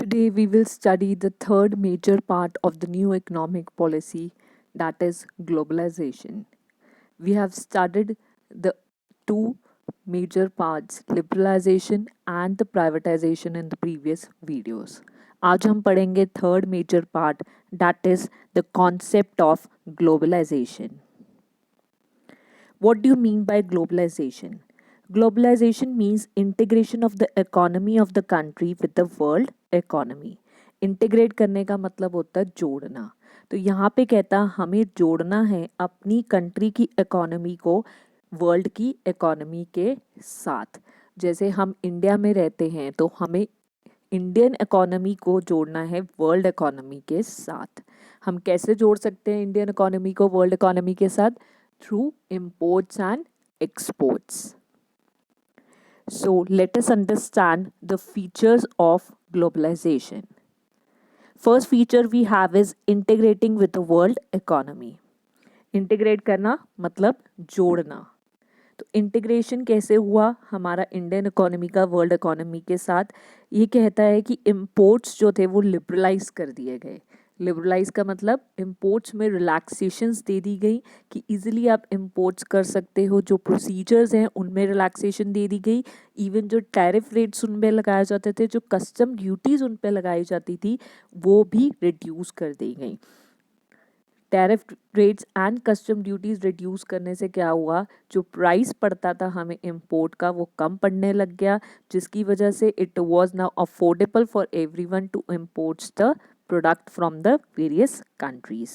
Today we will study the third major part of the new economic policy, that is globalization. We have studied the two major parts, liberalization and the privatization in the previous videos. आज हम पढ़ेंगे third major part, that is the concept of globalization. What do you mean by globalization? Globalization means integration of the economy of the country with the world economy. Integrate करने का मतलब होता है जोड़ना. तो यहाँ पे कहता हमें जोड़ना है अपनी कंट्री की इकोनॉमी को वर्ल्ड की इकोनॉमी के साथ. जैसे हम इंडिया में रहते हैं तो हमें इंडियन इकोनॉमी को जोड़ना है वर्ल्ड इकोनॉमी के साथ. हम कैसे जोड़ सकते हैं इंडियन इकोनॉमी को वर्ल्ड इकोनॉमी के साथ? Through imports and exports. So let us understand the features of globalization. First feature we have is integrating with the world economy. Integrate करना मतलब जोड़ना. तो इंटीग्रेशन कैसे हुआ हमारा इंडियन इकोनॉमी का वर्ल्ड इकोनॉमी के साथ? ये कहता है कि इम्पोर्ट्स जो थे वो लिबरलाइज कर दिए गए. लिबरलाइज का मतलब इम्पोर्ट्स में रिलैक्सेशंस दे दी गई कि इजीली आप इम्पोर्ट्स कर सकते हो. जो प्रोसीजर्स हैं उनमें रिलैक्सेशन दे दी गई. इवन जो टैरिफ रेट्स उन पर लगाए जाते थे, जो कस्टम ड्यूटीज़ उन पर लगाई जाती थी, वो भी रिड्यूस कर दी गई. Tariff rates and custom duties reduce करने से क्या हुआ? जो प्राइस पड़ता था हमें इंपोर्ट का वो कम पड़ने लग गया, जिसकी वजह से it was now affordable for everyone to imports the product from the various countries.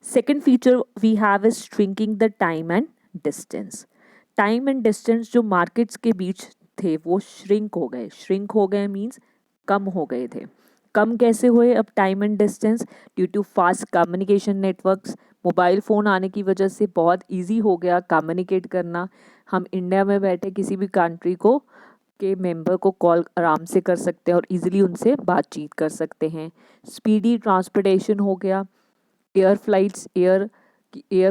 Second feature we have is shrinking the time and distance. Time and distance जो मार्केट्स के बीच थे वो श्रिंक हो गए. श्रिंक हो गए मीन्स कम हो गए थे. कम कैसे हुए अब time and distance? Due to fast communication networks. Mobile phone आने की वजह से बहुत इजी हो गया कम्युनिकेट करना. हम इंडिया में बैठे किसी भी कंट्री को के मेंबर को कॉल आराम से कर सकते हैं और इजीली उनसे बातचीत कर सकते हैं. स्पीडी ट्रांसपोर्टेशन हो गया. एयर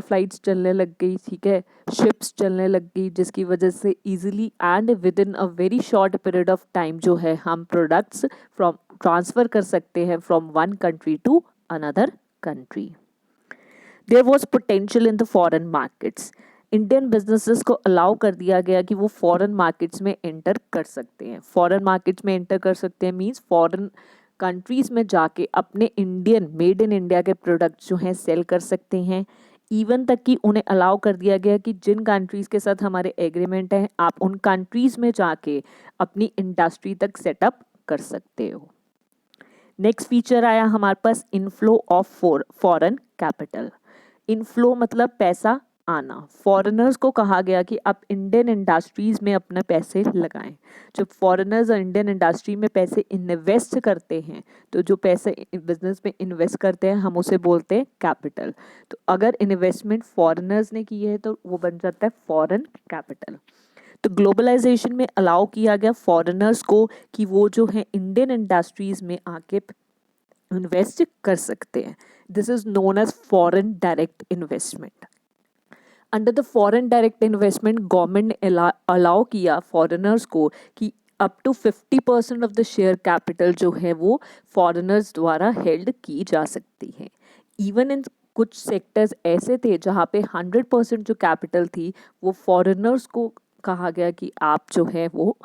फ्लाइट्स चलने लग गई, ठीक है. शिप्स चलने लग गई, जिसकी वजह से easily and within a very short period of time जो है हम प्रोडक्ट्स फ्रॉम ट्रांसफ़र कर सकते हैं from one country to another country. There was potential in the foreign markets. Indian businesses को अलाउ कर दिया गया कि वो फॉरेन मार्केट्स में एंटर कर सकते हैं. फॉरेन मार्केट्स में एंटर कर सकते हैं मीन्स फॉरेन कंट्रीज़ में जाके अपने इंडियन मेड इन इंडिया के प्रोडक्ट्स जो हैं सेल कर सकते हैं. इवन तक कि उन्हें अलाउ कर दिया गया कि जिन कंट्रीज़ के साथ हमारे एग्रीमेंट हैं आप उन कंट्रीज़ में जाके अपनी इंडस्ट्री तक सेटअप कर सकते हो. नेक्स्ट फीचर आया हमारे पास inflow of foreign capital. Inflow मतलब पैसा आना. फॉरेनर्स को कहा गया कि आप इंडियन इंडस्ट्रीज़ में अपने पैसे लगाएं. जब फॉरेनर्स इंडियन इंडस्ट्री में पैसे इन्वेस्ट करते हैं तो जो पैसे बिजनेस में इन्वेस्ट करते हैं हम उसे बोलते हैं कैपिटल. तो अगर इन्वेस्टमेंट फॉरेनर्स ने की है तो वो बन जाता है फॉरेन कैपिटल. तो ग्लोबलाइजेशन में अलाउ किया गया फॉरेनर्स को कि वो जो है इंडियन इंडस्ट्रीज़ में आके इन्वेस्ट कर सकते हैं. This is known as foreign direct investment. Under the foreign direct investment government ने अलाउ किया फॉरेनर्स को कि up to 50% of the share capital जो है वो फॉरेनर्स द्वारा हेल्ड की जा सकती है. इवन इन कुछ सेक्टर्स ऐसे थे जहाँ पे 100% जो कैपिटल थी वो फॉरेनर्स को कहा गया कि आप जो है वो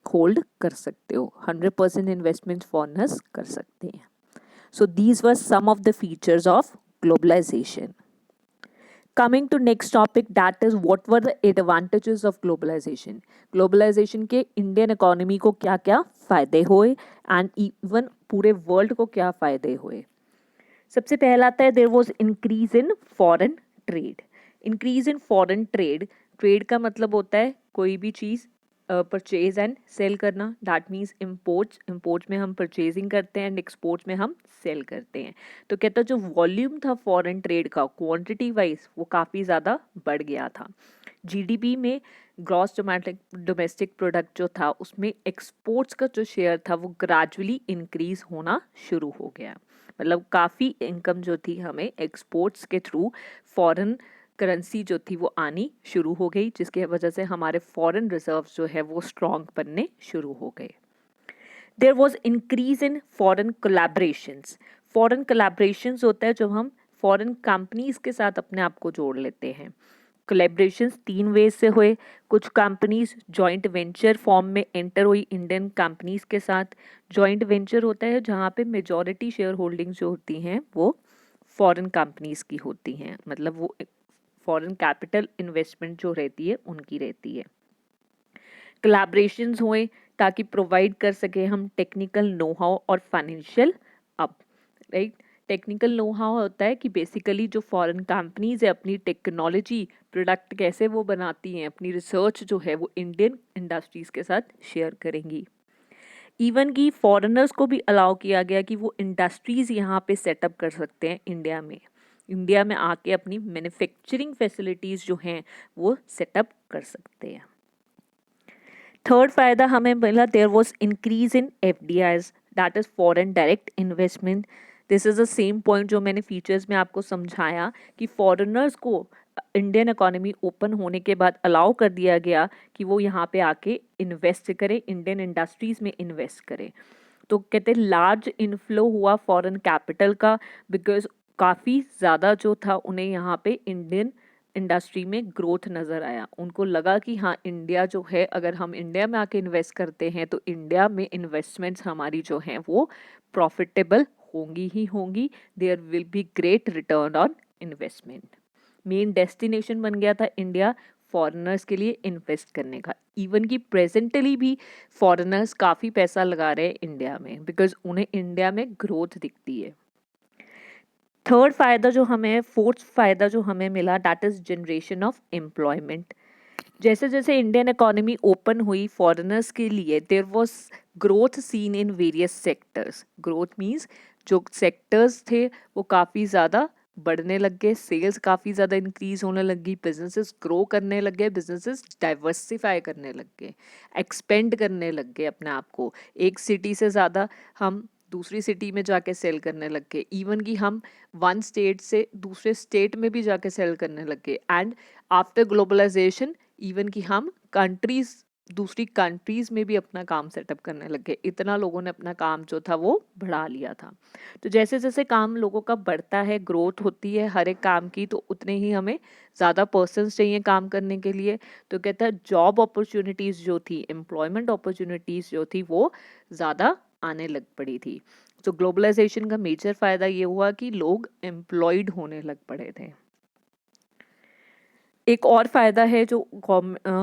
होल्ड कर सकते हो. 100% इन्वेस्टमेंट फॉरेनर्स कर सकते हैं. So these were some of the features of globalization. Coming to next topic, that is what were the advantages of globalization. Globalization के इंडियन इकोनॉमी को क्या क्या फ़ायदे हुए एंड इवन पूरे वर्ल्ड को क्या फ़ायदे हुए. सबसे पहला आता है there was increase in foreign trade. Increase in foreign trade. Trade का मतलब होता है कोई भी चीज़ परचेज एंड सेल करना. दैट मीन्स इम्पोर्ट्स में हम परचेजिंग करते हैं एंड एक्सपोर्ट्स में हम सेल करते हैं. तो कहता जो वॉल्यूम था फॉरेन ट्रेड का क्वांटिटी वाइज वो काफ़ी ज़्यादा बढ़ गया था. जीडीपी में ग्रॉस डोमेस्टिक प्रोडक्ट जो था उसमें एक्सपोर्ट्स का जो शेयर था वो ग्रेजुअली इंक्रीज होना शुरू हो गया. मतलब काफ़ी इनकम जो थी हमें एक्सपोर्ट्स के थ्रू फॉरेन करेंसी जो थी वो आनी शुरू हो गई, जिसकी वजह से हमारे फॉरेन रिजर्व्स जो है वो स्ट्रॉन्ग बनने शुरू हो गए. There was increase in foreign collaborations. Foreign collaborations होता है जब हम फॉरेन कंपनीज के साथ अपने आप को जोड़ लेते हैं। कोलैबोरेशंस 3 वेज से हुए। कुछ कंपनीज जॉइंट वेंचर फॉर्म में एंटर हुई इंडियन कंपनीज के साथ। जॉइंट वेंचर होता है जहाँ पे मेजॉरिटी शेयर होल्डिंग्स जो होती हैं वो फॉरेन कंपनीज की होती हैं, मतलब वो फॉरेन कैपिटल इन्वेस्टमेंट जो रहती है उनकी रहती है। कोलैबोरेशंस हुए ताकि प्रोवाइड कर सके हम टेक्निकल नो हाउ और financial up, right. Technical know how होता है कि बेसिकली जो फॉरेन कंपनीज है अपनी टेक्नोलॉजी प्रोडक्ट कैसे वो बनाती हैं, अपनी रिसर्च जो है वो इंडियन इंडस्ट्रीज के साथ शेयर करेंगी। इवन कि फॉरेनर्स को भी अलाउ किया गया कि वो इंडस्ट्रीज यहाँ पे सेटअप कर सकते हैं इंडिया में आके अपनी मैन्युफैक्चरिंग फैसिलिटीज जो हैं वो सेटअप कर सकते हैं। थर्ड फायदा हमें मिला, there was increase in FDIs, that is foreign direct investment. This is the same point जो मैंने फीचर्स में आपको समझाया कि फॉरेनर्स को इंडियन इकोनॉमी ओपन होने के बाद अलाउ कर दिया गया कि वो यहाँ पे आके इन्वेस्ट करें, इंडियन इंडस्ट्रीज में इन्वेस्ट करें। तो कहते हैं लार्ज इनफ्लो हुआ फॉरेन कैपिटल का, बिकॉज काफ़ी ज़्यादा जो था उन्हें यहाँ पे इंडियन इंडस्ट्री में ग्रोथ नज़र आया। उनको लगा कि हाँ इंडिया जो है, अगर हम इंडिया में आके इन्वेस्ट करते हैं तो इंडिया में इन्वेस्टमेंट्स हमारी जो हैं वो प्रॉफिटेबल होंगी ही होंगी। There will be great return on investment. Main destination बन गया था इंडिया फॉरेनर्स के लिए इन्वेस्ट करने का। इवन कि प्रेजेंटली भी फॉरेनर्स काफ़ी पैसा लगा रहे हैं इंडिया में, बिकॉज उन्हें इंडिया में ग्रोथ दिखती है। थर्ड फायदा जो हमें, फोर्थ फायदा जो हमें मिला, that is generation of employment. जैसे जैसे इंडियन इकोनॉमी ओपन हुई फॉरेनर्स के लिए, there was growth seen in various sectors. Growth means जो सेक्टर्स थे वो काफ़ी ज़्यादा बढ़ने लग गए, सेल्स काफ़ी ज़्यादा इंक्रीज होने लगी, बिजनेसेस ग्रो करने लग गए, बिजनेसेस डाइवर्सिफाई करने लग गए, एक्सपेंड करने लग गए अपने आप को। एक सिटी से ज़्यादा हम दूसरी सिटी में जाके सेल करने लग गए। इवन कि हम वन स्टेट से दूसरे स्टेट में भी जाके सेल करने लग गए। एंड आफ्टर ग्लोबलाइजेशन इवन कि हम दूसरी कंट्रीज में भी अपना काम सेटअप करने लग गए। इतना लोगों ने अपना काम जो था वो बढ़ा लिया था। तो जैसे जैसे काम लोगों का बढ़ता है, ग्रोथ होती है हर एक काम की, तो उतने ही हमें ज़्यादा पर्सन्स चाहिए काम करने के लिए। तो कहता है जॉब अपॉर्चुनिटीज़ जो थी, एम्प्लॉयमेंट अपॉर्चुनिटीज़ जो थी वो ज़्यादा आने लग पड़ी थी। तो ग्लोबलाइजेशन का मेजर फ़ायदा ये हुआ कि लोग एम्प्लॉयड होने लग पड़े थे। एक और फ़ायदा है जो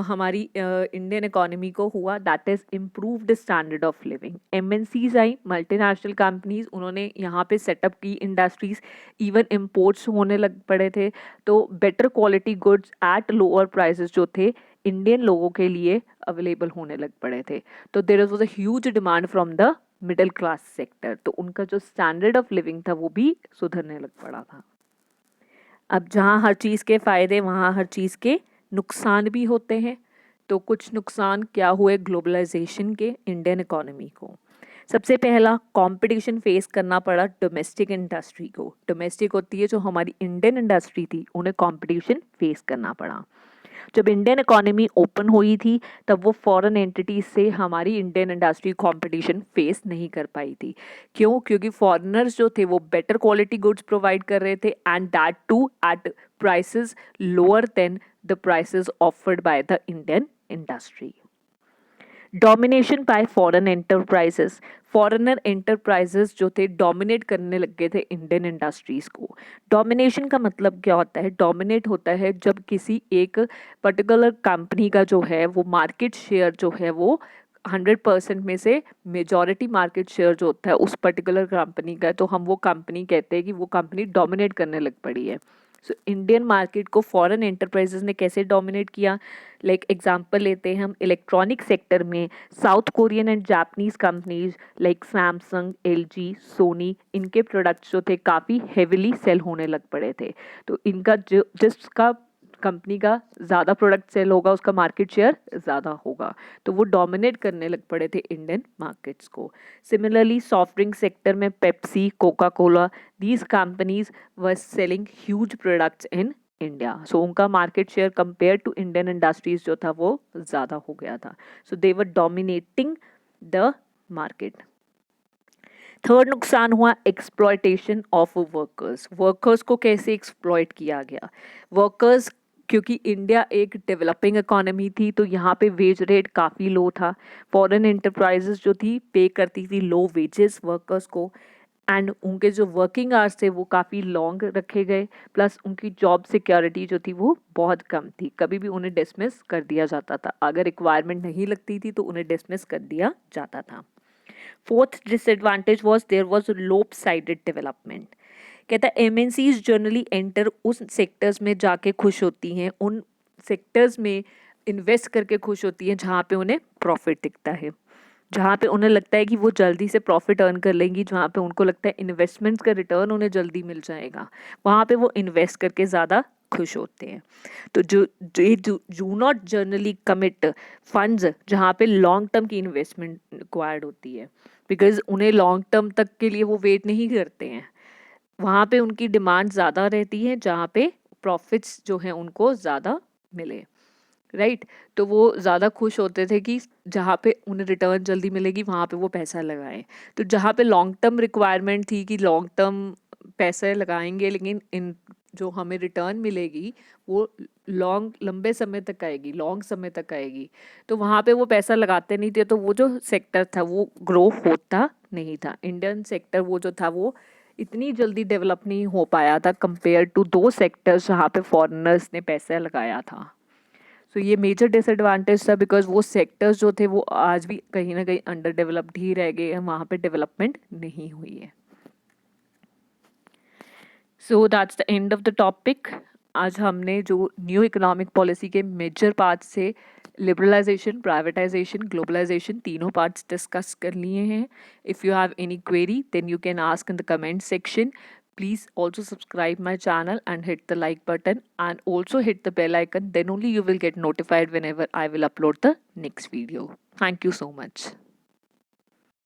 हमारी इंडियन इकोनॉमी को हुआ, that is improved standard of living. MNCs I, multinational companies, उन्होंने यहाँ पे सेटअप की इंडस्ट्रीज, इवन इम्पोर्ट्स होने लग पड़े थे। तो better quality goods at lower prices जो थे इंडियन लोगों के लिए अवेलेबल होने लग पड़े थे। तो there was a huge demand from the middle class sector. तो उनका जो स्टैंडर्ड ऑफ लिविंग था वो भी सुधरने लग पड़ा था। अब जहाँ हर चीज़ के फ़ायदे वहाँ हर चीज़ के नुकसान भी होते हैं। तो कुछ नुकसान क्या हुए ग्लोबलाइजेशन के इंडियन इकोनॉमी को? सबसे पहला, कंपटीशन फेस करना पड़ा डोमेस्टिक इंडस्ट्री को। डोमेस्टिक होती है जो हमारी इंडियन इंडस्ट्री थी, उन्हें कंपटीशन फेस करना पड़ा। जब इंडियन इकोनॉमी ओपन हुई थी तब वो फॉरेन एंटिटीज से हमारी इंडियन इंडस्ट्री कंपटीशन फेस नहीं कर पाई थी। क्यों? क्योंकि फॉरेनर्स जो थे वो बेटर क्वालिटी गुड्स प्रोवाइड कर रहे थे, and that too at prices lower than the prices offered by the Indian industry. Domination by foreign enterprises. Foreigner enterprises जो थे डोमिनेट करने लग गए थे इंडियन इंडस्ट्रीज को। डोमिनेशन का मतलब क्या होता है? डोमिनेट होता है जब किसी एक पर्टिकुलर कंपनी का जो है वो मार्केट शेयर जो है वो 100% में से मेजॉरिटी मार्केट शेयर जो होता है उस पर्टिकुलर कंपनी का है, तो हम वो कंपनी कहते हैं कि वो कंपनी डोमिनेट करने लग पड़ी है। सो इंडियन मार्केट को फॉरेन एंटरप्राइजेस ने कैसे डोमिनेट किया? लाइक एग्जांपल लेते हैं हम, इलेक्ट्रॉनिक सेक्टर में South Korean and Japanese companies like Samsung, LG, Sony, इनके प्रोडक्ट्स जो थे काफ़ी हेविली सेल होने लग पड़े थे। तो इनका जिसका कंपनी का ज़्यादा प्रोडक्ट सेल होगा उसका मार्केट शेयर ज़्यादा होगा, तो वो डोमिनेट करने लग पड़े थे इंडियन मार्केट्स को। सिमिलरली सॉफ्ट ड्रिंक सेक्टर में Pepsi, Coca Cola, these companies were selling huge products in India. So उनका market share compare to Indian industries जो था वो ज़्यादा हो गया था। So they were dominating the market. Third नुकसान हुआ एक्सप्लॉयटेशन ऑफ वर्कर्स। वर्कर्स को कैसे एक्सप्लॉयट किया गया? वर्कर्स, क्योंकि इंडिया एक डेवलपिंग इकोनॉमी थी तो यहाँ पे वेज रेट काफ़ी लो था। फॉरेन एंटरप्राइजेस जो थी पे करती थी लो वेजेस वर्कर्स को, एंड उनके जो वर्किंग आवर्स थे वो काफ़ी लॉन्ग रखे गए, प्लस उनकी जॉब सिक्योरिटी जो थी वो बहुत कम थी। कभी भी उन्हें डिसमिस कर दिया जाता था, अगर रिक्वायरमेंट नहीं लगती थी तो उन्हें डिसमिस कर दिया जाता था। Fourth disadvantage was there was lopsided development. कहता है एमएनसीज जनरली एंटर उस सेक्टर्स में जाके खुश होती हैं, उन सेक्टर्स में इन्वेस्ट करके खुश होती हैं जहाँ पे उन्हें प्रॉफिट दिखता है, जहाँ पे उन्हें लगता है कि वो जल्दी से प्रॉफिट अर्न कर लेंगी, जहाँ पे उनको लगता है इन्वेस्टमेंट्स का रिटर्न उन्हें जल्दी मिल जाएगा, वहाँ पे वो इन्वेस्ट करके ज़्यादा खुश होते हैं। तो जो do not generally commit funds जहाँ पे लॉन्ग टर्म की इन्वेस्टमेंट रिक्वायर्ड होती है, बिकॉज उन्हें लॉन्ग टर्म तक के लिए वो वेट नहीं करते हैं, वहाँ पे उनकी डिमांड ज़्यादा रहती है जहाँ पे प्रॉफिट्स जो हैं उनको ज़्यादा मिले, राइट। तो वो ज़्यादा खुश होते थे कि जहाँ पे उन्हें रिटर्न जल्दी मिलेगी वहाँ पे वो पैसा लगाएं। तो जहाँ पे लॉन्ग टर्म रिक्वायरमेंट थी कि लॉन्ग टर्म पैसे लगाएंगे लेकिन इन जो हमें रिटर्न मिलेगी वो लंबे समय तक आएगी, लॉन्ग समय तक आएगी, तो वहाँ पे वो पैसा लगाते नहीं थे, तो वो जो सेक्टर था वो ग्रो होता नहीं था। इंडियन सेक्टर वो जो था वो इतनी जल्दी डेवलप नहीं हो पाया था कंपेयर टू दो सेक्टर्स जहाँ पे फॉरेनर्स ने पैसा लगाया था। सो ये मेजर डिसएडवांटेज था, बिकॉज वो सेक्टर्स जो थे वो आज भी कहीं ना कहीं अंडर डेवलप्ड ही रह गए हैं, वहाँ पे डेवलपमेंट नहीं हुई है। So that's the end of the topic. आज हमने जो न्यू इकोनॉमिक पॉलिसी के मेजर पार्ट से लिबरलाइजेशन, प्राइवेटाइजेशन, ग्लोबलाइजेशन तीनों पार्ट्स डिस्कस कर लिए हैं। If you have any query then you can ask in the comment section. Please also subscribe my channel and hit the like button and also hit the bell icon. Then only you will get notified whenever I will upload the next video. Thank you so much.